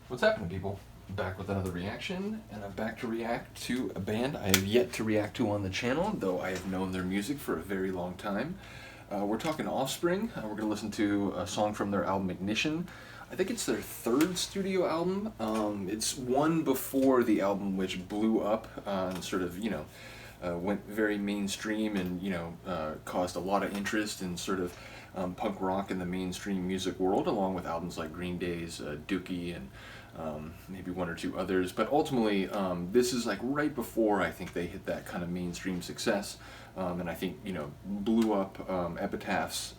What's happening, people? Back with another reaction, and I'm back to react to a band I have yet to react to on the channel, though I have known their music for a very long time. We're talking Offspring. We're going to listen to a song from their album Ignition. I think it's their third studio album. It's one before the album which blew up and sort of, went very mainstream and, caused a lot of interest in sort of punk rock in the mainstream music world, along with albums like Green Day's Dookie and maybe one or two others. But ultimately, this is like right before I think they hit that kind of mainstream success, and I think blew up Epitaph's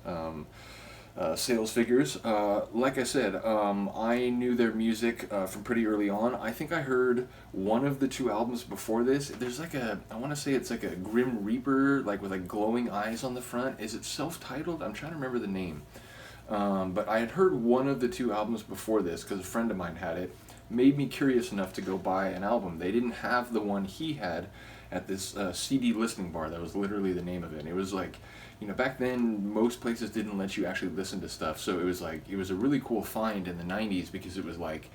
sales figures. Like I said, I knew their music from pretty early on. I think I heard one of the two albums before this. There's like I want to say it's like a Grim Reaper, like with like glowing eyes on the front. Is it self-titled? I'm trying to remember the name. But I had heard one of the two albums before this because a friend of mine had it. Made me curious enough to go buy an album. They didn't have the one he had at this CD listening bar. That was literally the name of it. And it was like, back then most places didn't let you actually listen to stuff. So it was like, it was a really cool find in the 90s because it was like,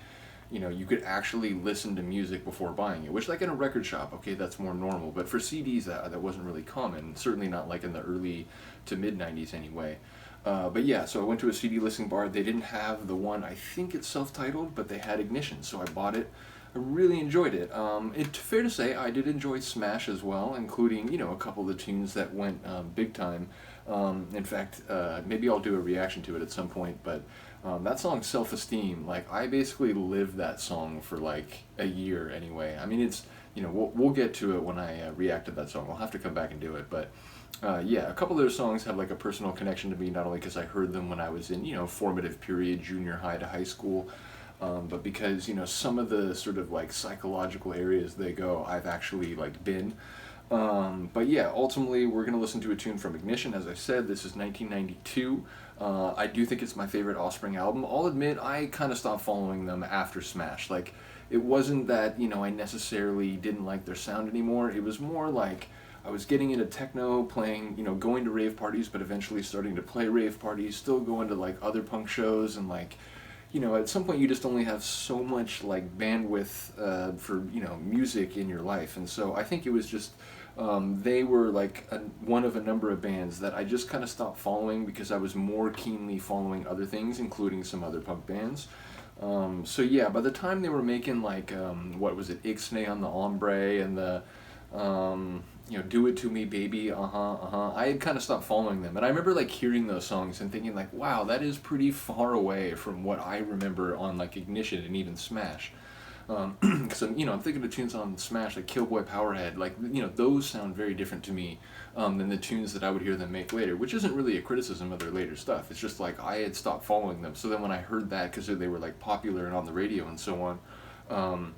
you could actually listen to music before buying it, which like in a record shop, okay, that's more normal. But for CDs, that wasn't really common. Certainly not like in the early to mid 90s anyway. But yeah, so I went to a CD listening bar. They didn't have the one, I think it's self-titled, but they had Ignition, so I bought it. I really enjoyed it. It's fair to say I did enjoy Smash as well, including, a couple of the tunes that went big time. In fact, maybe I'll do a reaction to it at some point, but that song Self-Esteem, like I basically lived that song for like a year anyway. I mean, it's, we'll get to it when I react to that song. I'll have to come back and do it, but yeah, a couple of their songs have like a personal connection to me, not only because I heard them when I was in, formative period, junior high to high school, but because, some of the sort of like psychological areas they go, I've actually like been. But yeah, ultimately we're going to listen to a tune from Ignition. As I said, this is 1992. I do think it's my favorite Offspring album. I'll admit I kind of stopped following them after Smash. Like, it wasn't that, I necessarily didn't like their sound anymore. It was more like I was getting into techno, playing, going to rave parties, but eventually starting to play rave parties, still going to like other punk shows, and like, at some point you just only have so much like bandwidth for music in your life, and so I think it was just they were like one of a number of bands that I just kind of stopped following because I was more keenly following other things, including some other punk bands. So yeah, by the time they were making like what was it, Ixnay on the Ombre and the Do It To Me Baby, I had kind of stopped following them. And I remember like hearing those songs and thinking like, wow, that is pretty far away from what I remember on like Ignition and even Smash. Because I'm thinking of tunes on Smash like Killboy Powerhead, like those sound very different to me than the tunes that I would hear them make later, which isn't really a criticism of their later stuff. It's just like I had stopped following them. So then when I heard that, because they were like popular and on the radio and so on,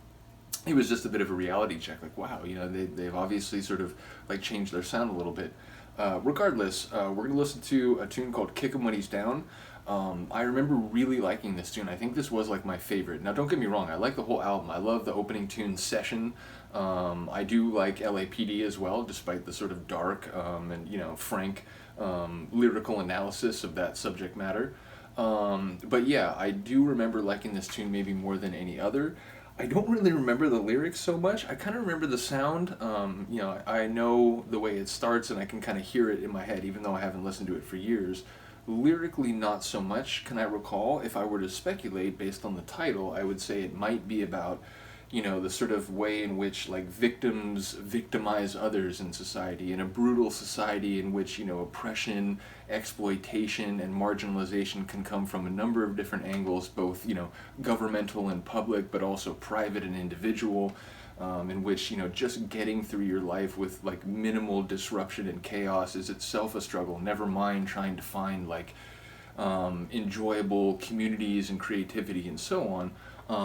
it was just a bit of a reality check. Like, wow, they've obviously sort of like changed their sound a little bit. Regardless, we're gonna listen to a tune called "Kick 'Em When He's Down." I remember really liking this tune. I think this was like my favorite. Now, don't get me wrong, I like the whole album. I love the opening tune, Session. I do like LAPD as well, despite the sort of dark and frank lyrical analysis of that subject matter. But yeah, I do remember liking this tune maybe more than any other. I don't really remember the lyrics so much. I kind of remember the sound. I know the way it starts and I can kind of hear it in my head, even though I haven't listened to it for years. Lyrically, not so much. Can I recall? If I were to speculate based on the title, I would say it might be about, the sort of way in which like victims victimize others in society, in a brutal society in which oppression, exploitation, and marginalization can come from a number of different angles, both governmental and public, but also private and individual. In which just getting through your life with like minimal disruption and chaos is itself a struggle. Never mind trying to find like enjoyable communities and creativity and so on.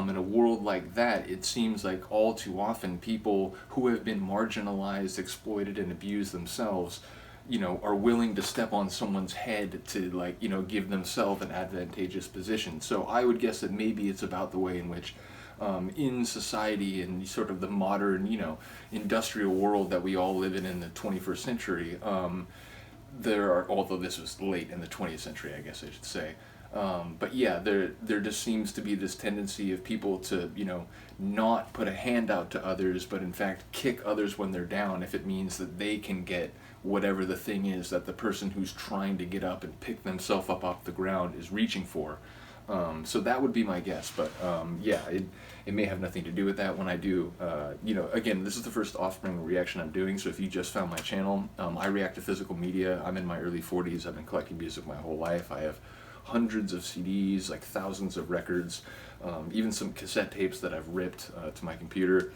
In a world like that, it seems like all too often people who have been marginalized, exploited, and abused themselves, are willing to step on someone's head to like, give themselves an advantageous position. So I would guess that maybe it's about the way in which in society and sort of the modern, industrial world that we all live in the 21st century, there are, although this was late in the 20th century, I guess I should say, But yeah, there just seems to be this tendency of people to, not put a hand out to others, but in fact kick others when they're down if it means that they can get whatever the thing is that the person who's trying to get up and pick themselves up off the ground is reaching for. So that would be my guess, but yeah, it may have nothing to do with that. When I do, again, this is the first Offspring reaction I'm doing, so if you just found my channel, I react to physical media. I'm in my early 40s. I've been collecting music my whole life. I have hundreds of CDs, like thousands of records, even some cassette tapes that I've ripped to my computer.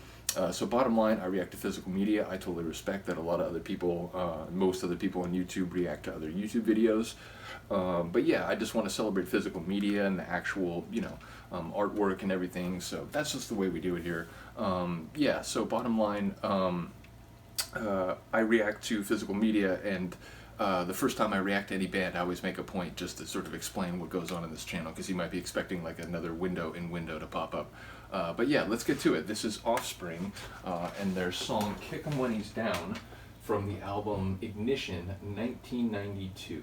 So bottom line, I react to physical media. I totally respect that a lot of other people, most other people on YouTube react to other YouTube videos. But yeah, I just want to celebrate physical media and the actual, artwork and everything. So that's just the way we do it here. Yeah, so bottom line, I react to physical media, and the first time I react to any band, I always make a point just to sort of explain what goes on in this channel, because you might be expecting like another window to pop up. But yeah, let's get to it. This is Offspring and their song Kick 'Em When He's Down from the album Ignition, 1992.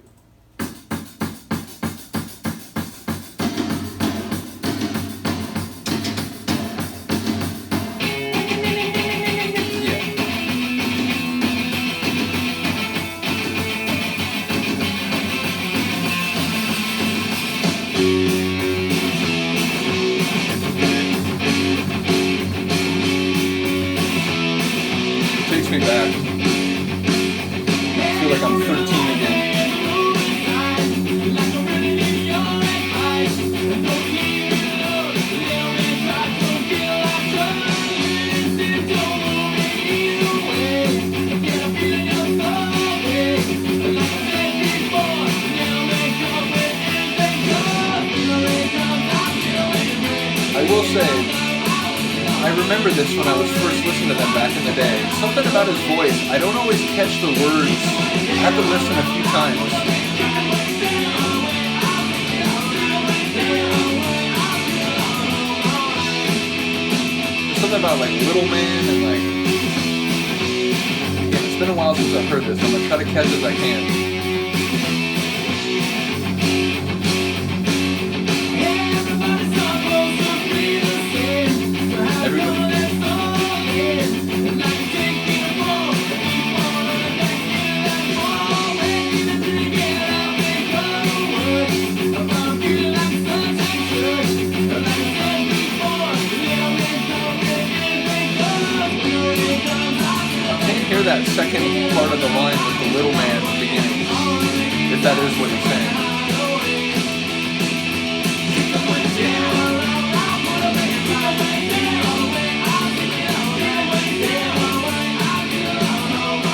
Takes me back. I feel like I'm 13 again. I will say, I remember this when I was first listening to them back in the day. Something about his voice, I don't always catch the words. I have to listen a few times. There's something about like Little Man and like, again, it's been a while since I've heard this. I'm going to try to catch as I can. That second part of the line with the little man at the beginning, if that is what he's saying.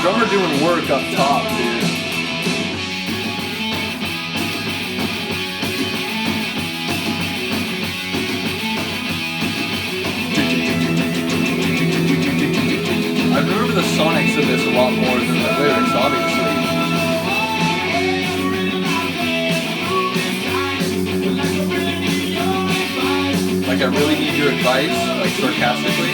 Drummer doing work up top, dude. I remember the sonics of this a lot more than the lyrics, obviously. Like, I really need your advice, like sarcastically.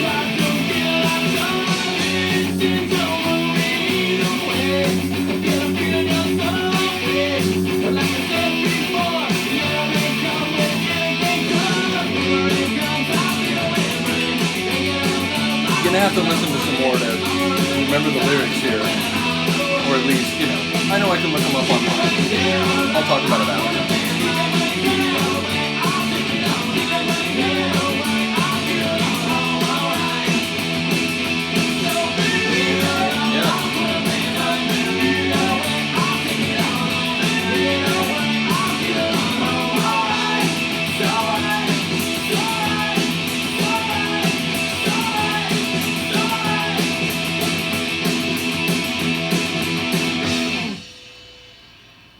You're gonna have to listen to some more to remember the lyrics here, or at least, I know I can look them up online. I'll talk about it after.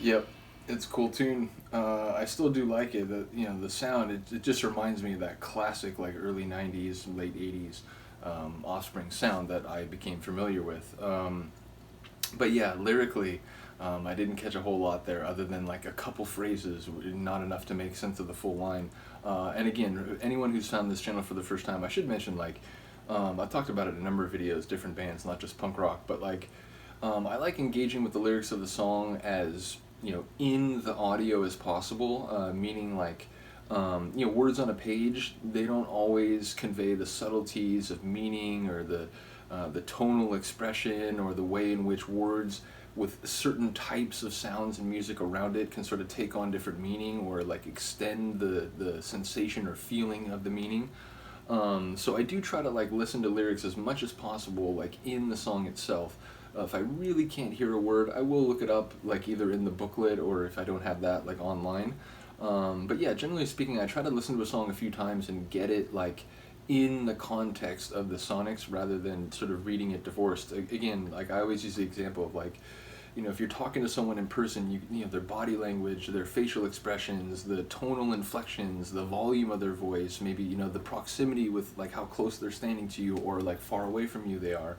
Yep, it's a cool tune. I still do like it. The sound. It just reminds me of that classic, like early '90s, late '80s Offspring sound that I became familiar with. But yeah, lyrically, I didn't catch a whole lot there, other than like a couple phrases, not enough to make sense of the full line. And again, anyone who's found this channel for the first time, I should mention, like, I've talked about it in a number of videos, different bands, not just punk rock, but like, I like engaging with the lyrics of the song as in the audio as possible, meaning like, words on a page, they don't always convey the subtleties of meaning or the tonal expression or the way in which words with certain types of sounds and music around it can sort of take on different meaning or like extend the sensation or feeling of the meaning. So I do try to like listen to lyrics as much as possible, like in the song itself. If I really can't hear a word, I will look it up, like either in the booklet or if I don't have that, like online. But yeah, generally speaking, I try to listen to a song a few times and get it like in the context of the sonics rather than sort of reading it divorced. Again, like I always use the example of like, if you're talking to someone in person, their body language, their facial expressions, the tonal inflections, the volume of their voice, maybe, the proximity with like how close they're standing to you or like far away from you they are.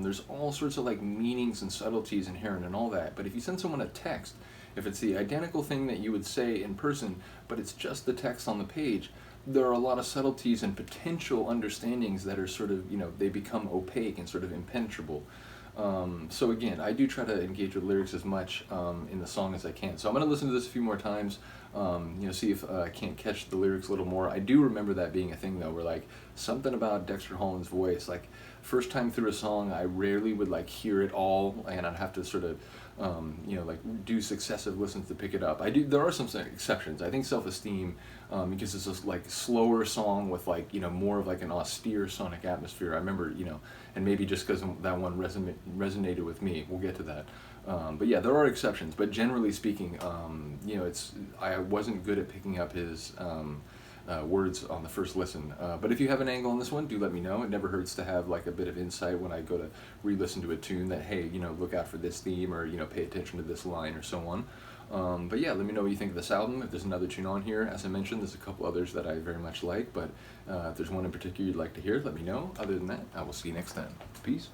There's all sorts of like meanings and subtleties inherent in all that. But if you send someone a text, if it's the identical thing that you would say in person, but it's just the text on the page, there are a lot of subtleties and potential understandings that are sort of, they become opaque and sort of impenetrable. So again, I do try to engage with lyrics as much in the song as I can. So I'm going to listen to this a few more times, see if I can't catch the lyrics a little more. I do remember that being a thing though, where like something about Dexter Holland's voice, like first time through a song, I rarely would like hear it all, and I'd have to sort of like do successive listens to pick it up. There are some exceptions. I think Self-Esteem, because it's this like slower song with like, more of like an austere sonic atmosphere. I remember, and maybe just because that one resonated with me, we'll get to that. But yeah, there are exceptions, but generally speaking, I wasn't good at picking up his words on the first listen. But if you have an angle on this one, do let me know. It never hurts to have like a bit of insight when I go to re-listen to a tune that, hey, look out for this theme or, pay attention to this line or so on. But yeah, let me know what you think of this album. If there's another tune on here, as I mentioned, there's a couple others that I very much like, but if there's one in particular you'd like to hear, let me know. Other than that, I will see you next time. Peace.